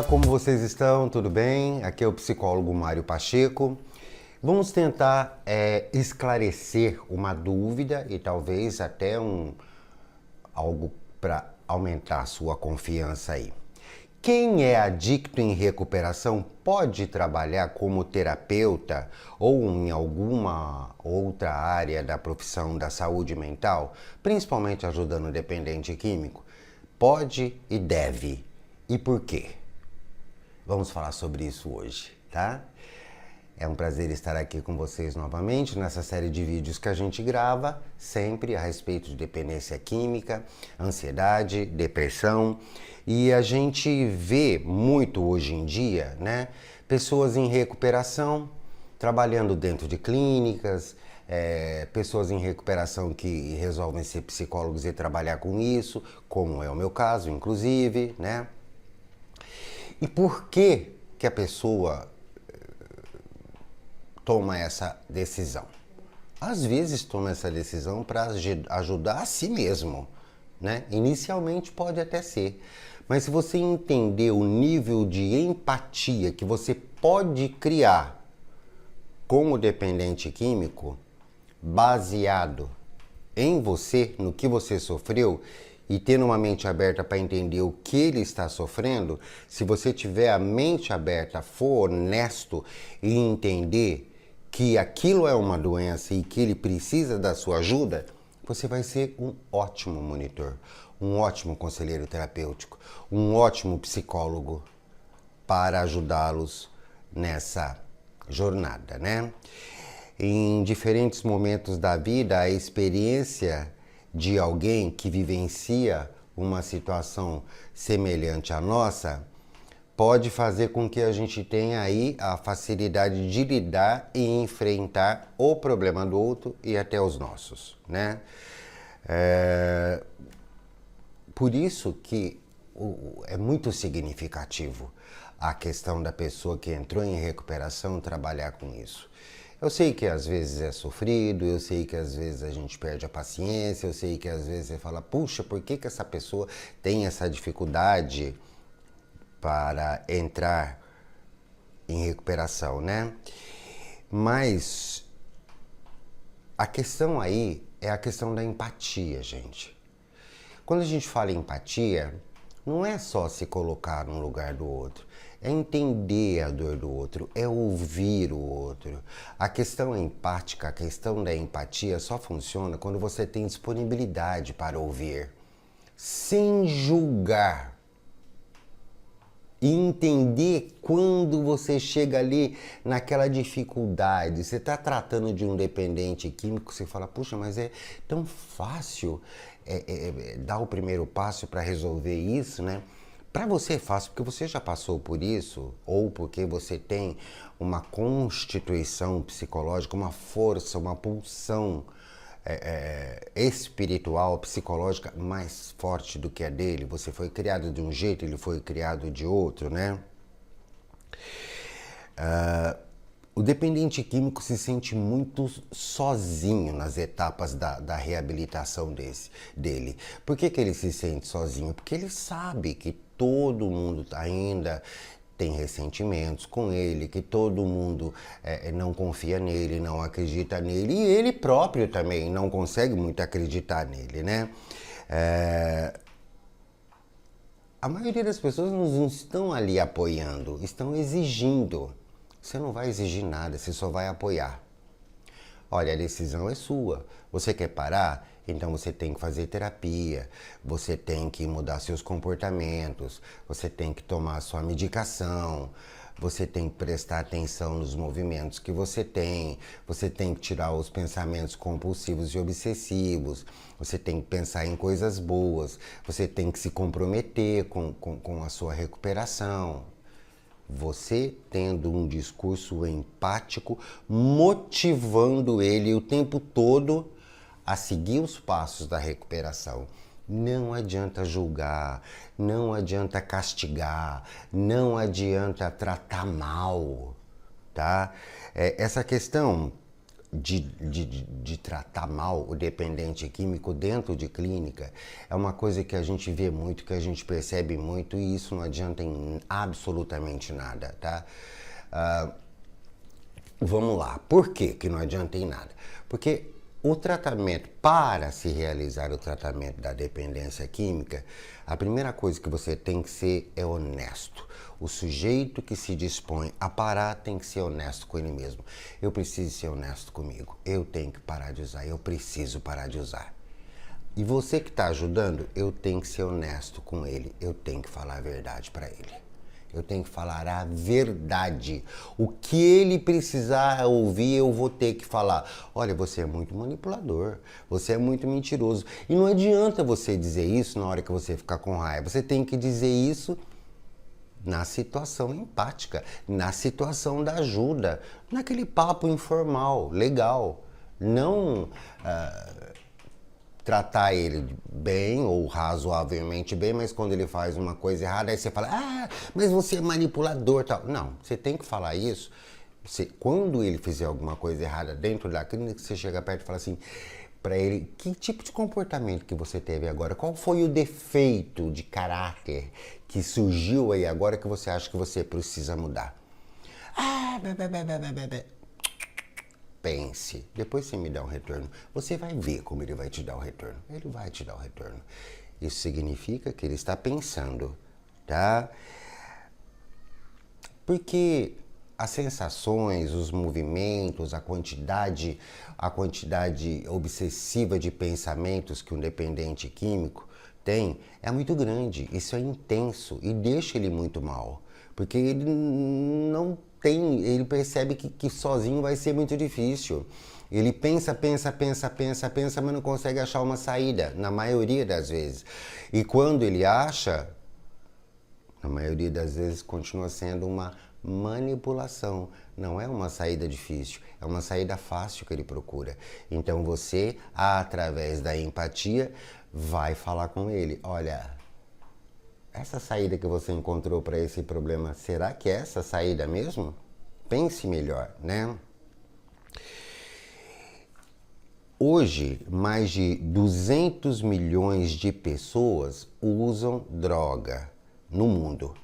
como vocês estão? Tudo bem? Aqui é o psicólogo Mário Pacheco. Vamos tentar esclarecer uma dúvida e talvez até algo para aumentar a sua confiança aí. Quem é adicto em recuperação pode trabalhar como terapeuta ou em alguma outra área da profissão da saúde mental, principalmente ajudando o dependente químico? Pode e deve. E por quê? Vamos falar sobre isso hoje, tá? É um prazer estar aqui com vocês novamente nessa série de vídeos que a gente grava sempre a respeito de dependência química, ansiedade, depressão. E a gente vê muito hoje em dia, né, pessoas em recuperação, trabalhando dentro de clínicas, pessoas em recuperação que resolvem ser psicólogos e trabalhar com isso, como é o meu caso, inclusive, né? E por que a pessoa toma essa decisão? Às vezes toma essa decisão para ajudar a si mesmo, né? Inicialmente pode até ser. Mas se você entender o nível de empatia que você pode criar com o dependente químico, baseado em você, no que você sofreu, e tendo uma mente aberta para entender o que ele está sofrendo, se você tiver a mente aberta, for honesto e entender que aquilo é uma doença e que ele precisa da sua ajuda, você vai ser um ótimo monitor, um ótimo conselheiro terapêutico, um ótimo psicólogo para ajudá-los nessa jornada, né? Em diferentes momentos da vida, a experiência de alguém que vivencia uma situação semelhante à nossa pode fazer com que a gente tenha aí a facilidade de lidar e enfrentar o problema do outro e até os nossos, né? Por isso que é muito significativo a questão da pessoa que entrou em recuperação trabalhar com isso. Eu sei que às vezes é sofrido, eu sei que às vezes a gente perde a paciência, eu sei que às vezes você fala, puxa, por que essa pessoa tem essa dificuldade para entrar em recuperação, né? Mas a questão aí é a questão da empatia, gente. Quando a gente fala em empatia, não é só se colocar no lugar do outro, é entender a dor do outro, é ouvir o outro. A questão empática, a questão da empatia só funciona quando você tem disponibilidade para ouvir, sem julgar. E entender quando você chega ali naquela dificuldade. Você está tratando de um dependente químico, você fala, puxa, mas é tão fácil dar o primeiro passo para resolver isso, né? Para você é fácil, porque você já passou por isso, ou porque você tem uma constituição psicológica, uma força, uma pulsão espiritual, psicológica mais forte do que a dele. Você foi criado de um jeito, ele foi criado de outro, né? O dependente químico se sente muito sozinho nas etapas da reabilitação dele. Por que ele se sente sozinho? Porque ele sabe que todo mundo ainda tem ressentimentos com ele, que todo mundo não confia nele, não acredita nele, e ele próprio também não consegue muito acreditar nele, né? A maioria das pessoas não estão ali apoiando, estão exigindo. Você não vai exigir nada, você só vai apoiar. Olha, a decisão é sua. Você quer parar? Então você tem que fazer terapia, você tem que mudar seus comportamentos, você tem que tomar sua medicação, você tem que prestar atenção nos movimentos que você tem que tirar os pensamentos compulsivos e obsessivos, você tem que pensar em coisas boas, você tem que se comprometer com a sua recuperação. Você tendo um discurso empático, motivando ele o tempo todo a seguir os passos da recuperação. Não adianta julgar, não adianta castigar, não adianta tratar mal, tá? Essa questão de tratar mal o dependente químico dentro de clínica é uma coisa que a gente vê muito, que a gente percebe muito, e isso não adianta em absolutamente nada, tá? Vamos lá, por que que não adianta em nada? Porque o tratamento, para se realizar o tratamento da dependência química, a primeira coisa que você tem que ser é honesto. O sujeito que se dispõe a parar tem que ser honesto com ele mesmo. Eu preciso ser honesto comigo. Eu tenho que parar de usar. Eu preciso parar de usar. E você que está ajudando, eu tenho que ser honesto com ele. Eu tenho que falar a verdade para ele. Eu tenho que falar a verdade. O que ele precisar ouvir, eu vou ter que falar. Olha, você é muito manipulador. Você é muito mentiroso. E não adianta você dizer isso na hora que você ficar com raiva. Você tem que dizer isso na situação empática, na situação da ajuda, naquele papo informal, legal. Não tratar ele bem ou razoavelmente bem, mas quando ele faz uma coisa errada, aí você fala, mas você é manipulador, tal. Não, você tem que falar isso. Quando ele fizer alguma coisa errada dentro da clínica, você chega perto e fala assim para ele, que tipo de comportamento que você teve agora? Qual foi o defeito de caráter que surgiu aí agora que você acha que você precisa mudar? Pense, depois você me dá um retorno. Você vai ver como ele vai te dar o retorno. Ele vai te dar o retorno. Isso significa que ele está pensando, tá? Porque as sensações, os movimentos, a quantidade obsessiva de pensamentos que um dependente químico tem é muito grande. Isso é intenso e deixa ele muito mal. Porque ele não tem, ele percebe que sozinho vai ser muito difícil. Ele pensa, mas não consegue achar uma saída, na maioria das vezes. E quando ele acha, na maioria das vezes continua sendo uma manipulação. Não é uma saída difícil, é uma saída fácil que ele procura. Então você, através da empatia, vai falar com ele. Olha, essa saída que você encontrou para esse problema, será que é essa saída mesmo? Pense melhor, né? Hoje, mais de 200 milhões de pessoas usam droga no mundo,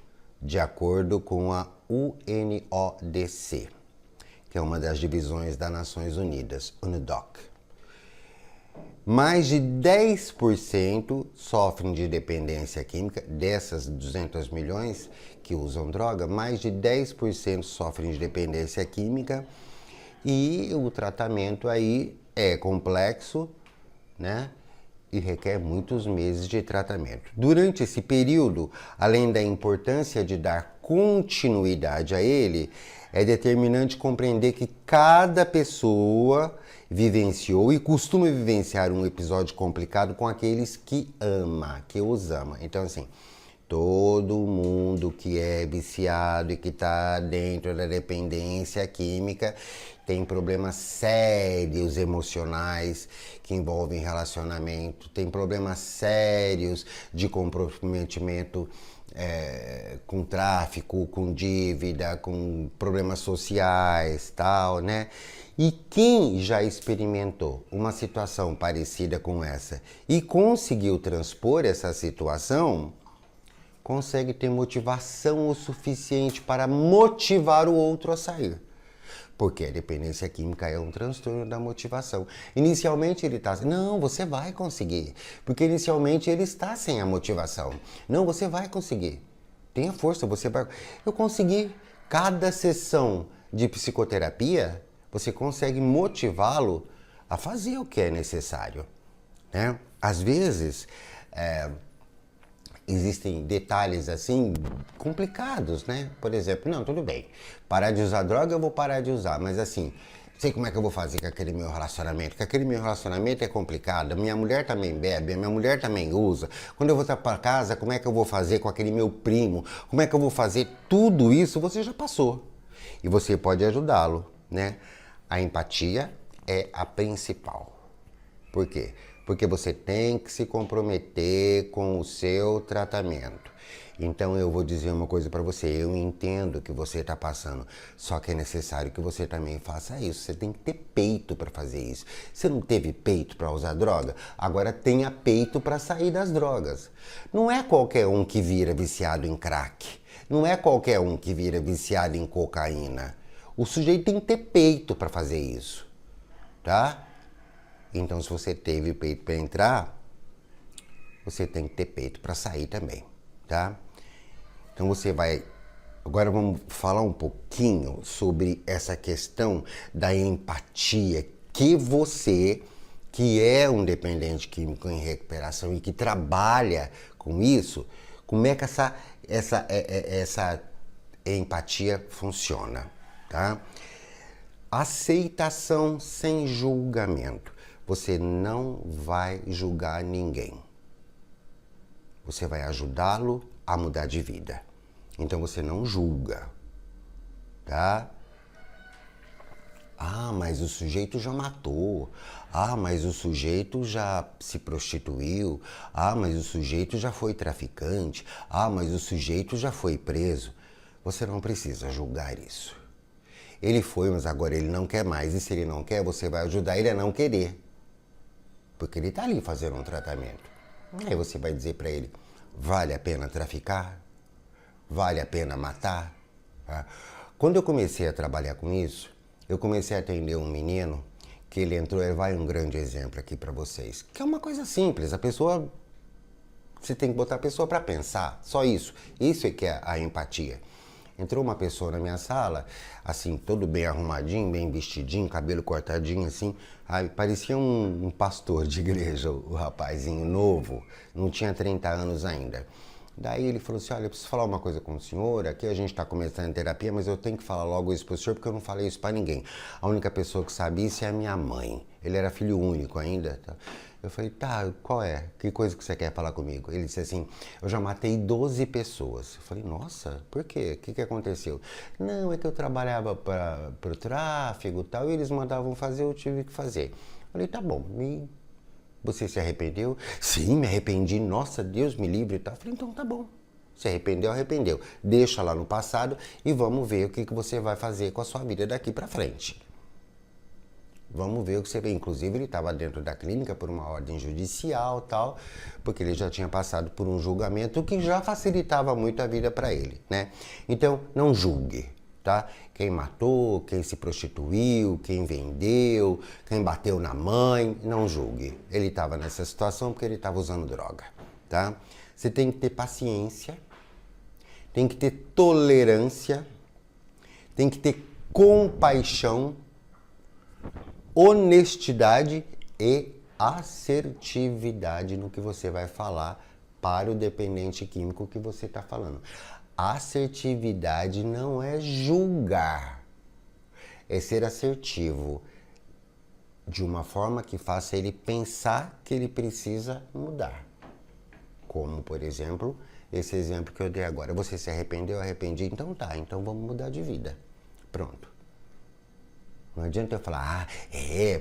de acordo com a UNODC, que é uma das divisões das Nações Unidas, UNODC. Mais de 10% sofrem de dependência química. Dessas 200 milhões que usam droga, mais de 10% sofrem de dependência química. E o tratamento aí é complexo, né? E requer muitos meses de tratamento. Durante esse período, além da importância de dar continuidade a ele, é determinante compreender que cada pessoa vivenciou e costuma vivenciar um episódio complicado com aqueles que ama, que os ama. Então, assim, todo mundo que é viciado e que está dentro da dependência química tem problemas sérios emocionais que envolvem relacionamento, tem problemas sérios de comprometimento com tráfico, com dívida, com problemas sociais, tal, né? E quem já experimentou uma situação parecida com essa e conseguiu transpor essa situação, consegue ter motivação o suficiente para motivar o outro a sair. Porque a dependência química é um transtorno da motivação. Inicialmente ele está... Não, você vai conseguir. Porque inicialmente ele está sem a motivação. Não, você vai conseguir. Tenha força, você vai... Eu consegui. Cada sessão de psicoterapia, você consegue motivá-lo a fazer o que é necessário, né? Às vezes... existem detalhes assim complicados, né? Por exemplo, não, tudo bem, parar de usar droga eu vou parar de usar, mas assim, sei como é que eu vou fazer com aquele meu relacionamento, porque aquele meu relacionamento é complicado, minha mulher também bebe, minha mulher também usa, quando eu vou para casa, como é que eu vou fazer com aquele meu primo, como é que eu vou fazer, tudo isso você já passou e você pode ajudá-lo, né? A empatia é a principal. Por quê? Porque você tem que se comprometer com o seu tratamento. Então eu vou dizer uma coisa para você, eu entendo que você está passando, só que é necessário que você também faça isso. Você tem que ter peito para fazer isso. Você não teve peito para usar droga? Agora tenha peito para sair das drogas. Não é qualquer um que vira viciado em crack. Não é qualquer um que vira viciado em cocaína. O sujeito tem que ter peito para fazer isso, tá? Então se você teve peito para entrar, você tem que ter peito para sair também, tá? Então você vai... Agora vamos falar um pouquinho sobre essa questão da empatia que você, que é um dependente químico em recuperação e que trabalha com isso, como é que essa empatia funciona, tá? Aceitação sem julgamento. Você não vai julgar ninguém. Você vai ajudá-lo a mudar de vida. Então você não julga, tá? Ah, mas o sujeito já matou. Ah, mas o sujeito já se prostituiu. Ah, mas o sujeito já foi traficante. Ah, mas o sujeito já foi preso. Você não precisa julgar isso. Ele foi, mas agora ele não quer mais. E se ele não quer, você vai ajudar ele a não querer. Porque ele está ali fazendo um tratamento. Aí você vai dizer para ele, vale a pena traficar? Vale a pena matar? Tá? Quando eu comecei a trabalhar com isso, eu comecei a atender um menino que ele entrou, vai um grande exemplo aqui para vocês, que é uma coisa simples, a pessoa, você tem que botar a pessoa para pensar, só isso. Isso é que é a empatia. Entrou uma pessoa na minha sala, assim, todo bem arrumadinho, bem vestidinho, cabelo cortadinho, assim. Aí, parecia um pastor de igreja, o rapazinho novo, não tinha 30 anos ainda. Daí ele falou assim, olha, eu preciso falar uma coisa com o senhor, aqui a gente está começando a terapia, mas eu tenho que falar logo isso para o senhor, porque eu não falei isso para ninguém. A única pessoa que sabe isso é a minha mãe. Ele era filho único ainda. Tá? Eu falei, tá, qual é? Que coisa que você quer falar comigo? Ele disse assim, eu já matei 12 pessoas. Eu falei, nossa, por quê? O que aconteceu? Não, é que eu trabalhava para o tráfego e tal, e eles mandavam fazer, eu tive que fazer. Eu falei, tá bom, você se arrependeu? Sim, me arrependi. Nossa, Deus me livre e tal. Eu falei, então tá bom. Se arrependeu, arrependeu. Deixa lá no passado e vamos ver o que você vai fazer com a sua vida daqui pra frente. Vamos ver o que você vê. Inclusive, ele estava dentro da clínica por uma ordem judicial e tal, porque ele já tinha passado por um julgamento que já facilitava muito a vida para ele, né? Então, não julgue, tá? Quem matou, quem se prostituiu, quem vendeu, quem bateu na mãe, não julgue. Ele estava nessa situação porque ele estava usando droga, tá? Você tem que ter paciência, tem que ter tolerância, tem que ter compaixão, honestidade e assertividade no que você vai falar para o dependente químico que você está falando. Assertividade não é julgar, é ser assertivo de uma forma que faça ele pensar que ele precisa mudar. Como, por exemplo, esse exemplo que eu dei agora. Você se arrependeu? Arrependi? Então tá, então vamos mudar de vida. Pronto. Não adianta eu falar,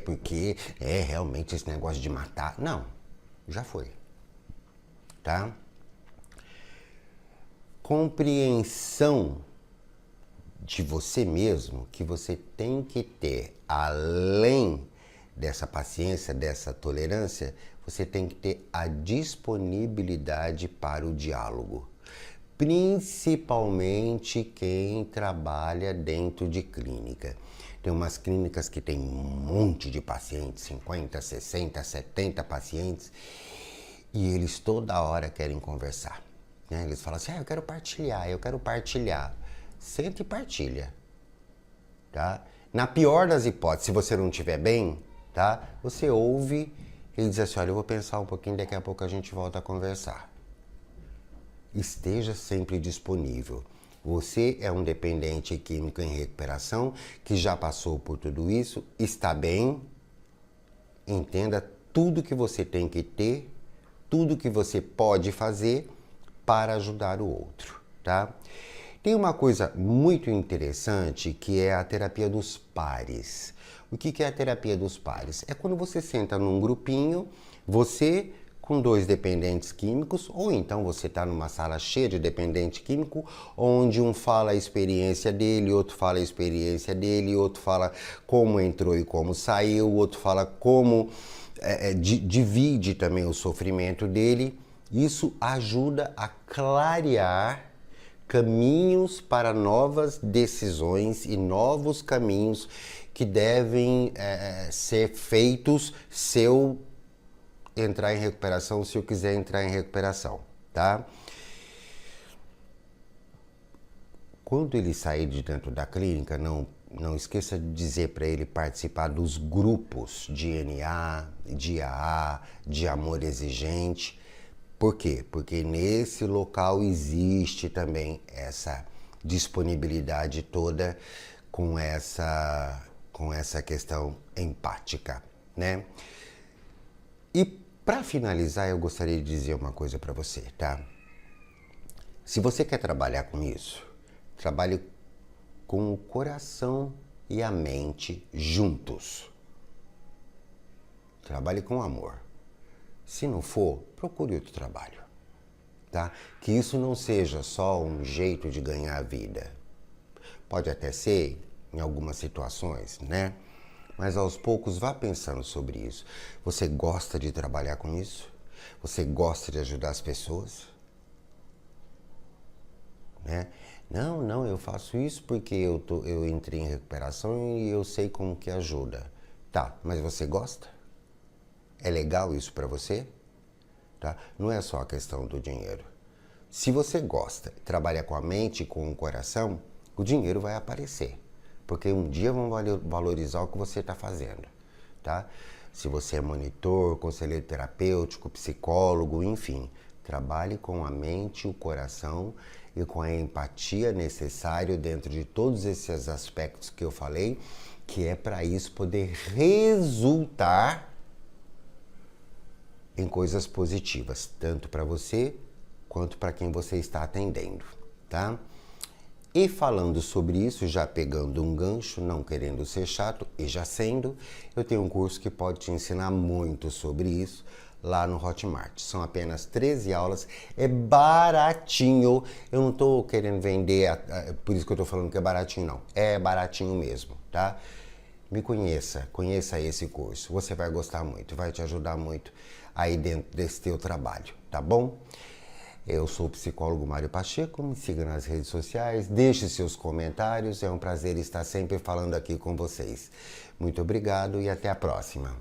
porque realmente esse negócio de matar. Não, já foi, tá? Compreensão de você mesmo que você tem que ter, além dessa paciência, dessa tolerância, você tem que ter a disponibilidade para o diálogo. Principalmente quem trabalha dentro de clínica. Tem umas clínicas que tem um monte de pacientes, 50, 60, 70 pacientes, e eles toda hora querem conversar. Né? Eles falam assim, eu quero partilhar. Senta e partilha. Tá? Na pior das hipóteses, se você não estiver bem, tá? Você ouve e diz assim, olha, eu vou pensar um pouquinho, daqui a pouco a gente volta a conversar. Esteja sempre disponível. Você é um dependente químico em recuperação que já passou por tudo isso, está bem, entenda tudo que você tem que ter, tudo que você pode fazer para ajudar o outro, tá? Tem uma coisa muito interessante que é a terapia dos pares. O que é a terapia dos pares? É quando você senta num grupinho, você com 2 dependentes químicos, ou então você está numa sala cheia de dependente químico, onde um fala a experiência dele, outro fala a experiência dele, outro fala como entrou e como saiu, outro fala como divide também o sofrimento dele. Isso ajuda a clarear caminhos para novas decisões e novos caminhos que devem ser feitos se eu entrar em recuperação, se eu quiser entrar em recuperação, tá? Quando ele sair de dentro da clínica, não esqueça de dizer para ele participar dos grupos de NA, de AA, de amor exigente. Por quê? Porque nesse local existe também essa disponibilidade toda com essa questão empática, né? E para finalizar, eu gostaria de dizer uma coisa para você, tá? Se você quer trabalhar com isso, trabalhe com o coração e a mente juntos. Trabalhe com amor. Se não for, procure outro trabalho, tá? Que isso não seja só um jeito de ganhar a vida. Pode até ser em algumas situações, né? Mas aos poucos vá pensando sobre isso. Você gosta de trabalhar com isso? Você gosta de ajudar as pessoas? Né? Não, eu faço isso porque eu entrei em recuperação e eu sei como que ajuda. Tá, mas você gosta? É legal isso para você? Tá? Não é só a questão do dinheiro. Se você gosta, trabalha com a mente e com o coração, o dinheiro vai aparecer. Porque um dia vão valorizar o que você está fazendo, tá? Se você é monitor, conselheiro terapêutico, psicólogo, enfim, trabalhe com a mente, o coração e com a empatia necessária dentro de todos esses aspectos que eu falei, que é para isso poder resultar em coisas positivas, tanto para você quanto para quem você está atendendo, tá? E falando sobre isso, já pegando um gancho, não querendo ser chato e já sendo, eu tenho um curso que pode te ensinar muito sobre isso lá no Hotmart. São apenas 13 aulas, é baratinho. Eu não estou querendo vender, por isso que eu estou falando que é baratinho, não. É baratinho mesmo, tá? Me conheça esse curso. Você vai gostar muito, vai te ajudar muito aí dentro desse teu trabalho, tá bom? Eu sou o psicólogo Mário Pacheco, me siga nas redes sociais, deixe seus comentários, é um prazer estar sempre falando aqui com vocês. Muito obrigado e até a próxima.